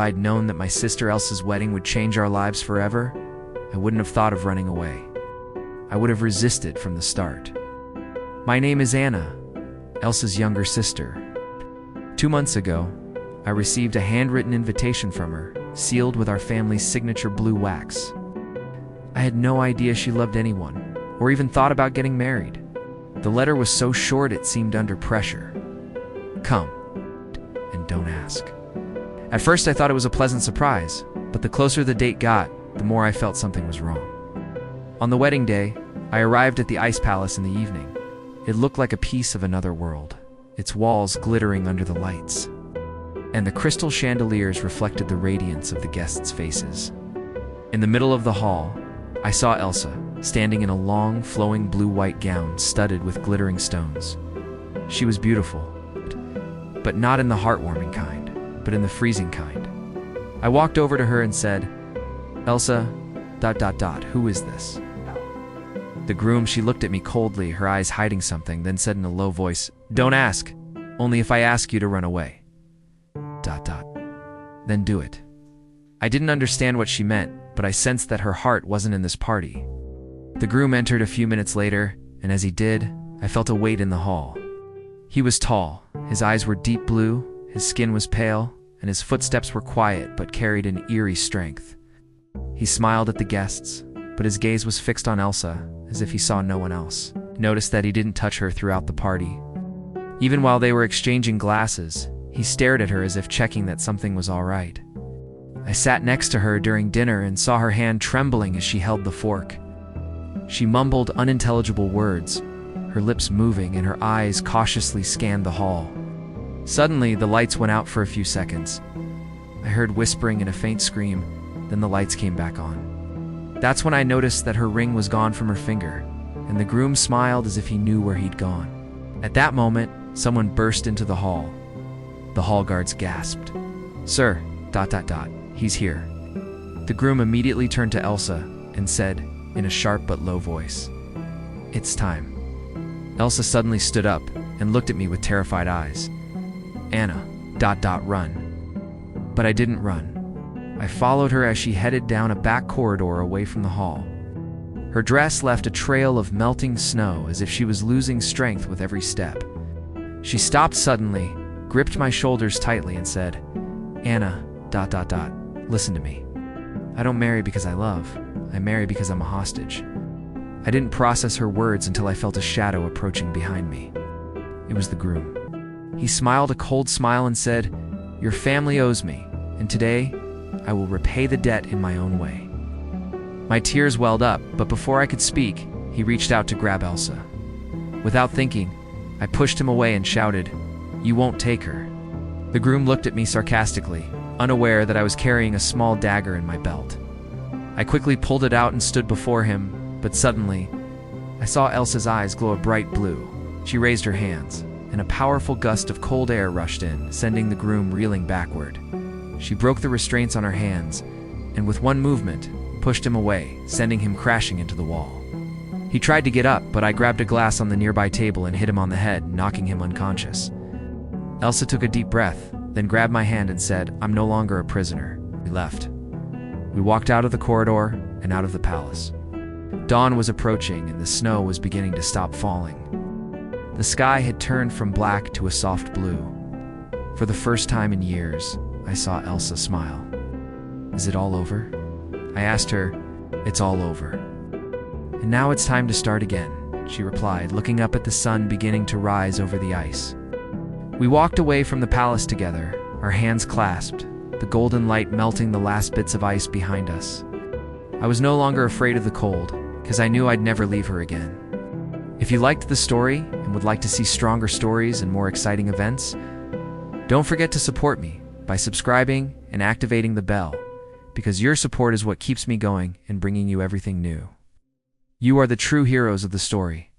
I'd known that my sister Elsa's wedding would change our lives forever, I wouldn't have thought of running away. I would have resisted from the start. My name is Anna, Elsa's younger sister. 2 months ago, I received a handwritten invitation from her, sealed with our family's signature blue wax. I had no idea she loved anyone, or even thought about getting married. The letter was so short it seemed under pressure. Come, and don't ask. At first I thought it was a pleasant surprise, but the closer the date got, the more I felt something was wrong. On the wedding day, I arrived at the ice palace in the evening. It looked like a piece of another world, its walls glittering under the lights, and the crystal chandeliers reflected the radiance of the guests' faces. In the middle of the hall, I saw Elsa, standing in a long, flowing blue-white gown studded with glittering stones. She was beautiful, but not in the heartwarming kind, but in the freezing kind. I walked over to her and said, "Elsa, ... who is this?" The groom, she looked at me coldly, her eyes hiding something, then said in a low voice, "Don't ask, only if I ask you to run away. ... Then do it." I didn't understand what she meant, but I sensed that her heart wasn't in this party. The groom entered a few minutes later, and as he did, I felt a weight in the hall. He was tall, his eyes were deep blue, his skin was pale, and his footsteps were quiet but carried an eerie strength. He smiled at the guests, but his gaze was fixed on Elsa, as if he saw no one else. Noticed that he didn't touch her throughout the party. Even while they were exchanging glasses, he stared at her as if checking that something was all right. I sat next to her during dinner and saw her hand trembling as she held the fork. She mumbled unintelligible words, her lips moving and her eyes cautiously scanned the hall. Suddenly, the lights went out for a few seconds. I heard whispering and a faint scream, then the lights came back on. That's when I noticed that her ring was gone from her finger, and the groom smiled as if he knew where he'd gone. At that moment, someone burst into the hall. The hall guards gasped. "Sir, ... he's here." The groom immediately turned to Elsa and said, in a sharp but low voice, "It's time." Elsa suddenly stood up and looked at me with terrified eyes. "Anna, ... run." But I didn't run. I followed her as she headed down a back corridor away from the hall. Her dress left a trail of melting snow as if she was losing strength with every step. She stopped suddenly, gripped my shoulders tightly and said, "Anna, ... listen to me. I don't marry because I love. I marry because I'm a hostage." I didn't process her words until I felt a shadow approaching behind me. It was the groom. He smiled a cold smile and said, "Your family owes me, and today I will repay the debt in my own way." My tears welled up, but before I could speak, he reached out to grab Elsa. Without thinking, I pushed him away and shouted, "You won't take her." The groom looked at me sarcastically, unaware that I was carrying a small dagger in my belt. I quickly pulled it out and stood before him, but suddenly, I saw Elsa's eyes glow a bright blue. She raised her hands, and a powerful gust of cold air rushed in, sending the groom reeling backward. She broke the restraints on her hands, and with one movement, pushed him away, sending him crashing into the wall. He tried to get up, but I grabbed a glass on the nearby table and hit him on the head, knocking him unconscious. Elsa took a deep breath, then grabbed my hand and said, "I'm no longer a prisoner." We left. We walked out of the corridor and out of the palace. Dawn was approaching and the snow was beginning to stop falling. The sky had turned from black to a soft blue. For the first time in years, I saw Elsa smile. "Is it all over?" I asked her. "It's all over. And now it's time to start again," she replied, looking up at the sun beginning to rise over the ice. We walked away from the palace together, our hands clasped, the golden light melting the last bits of ice behind us. I was no longer afraid of the cold, because I knew I'd never leave her again. If you liked the story and would like to see stronger stories and more exciting events, don't forget to support me by subscribing and activating the bell, because your support is what keeps me going and bringing you everything new. You are the true heroes of the story.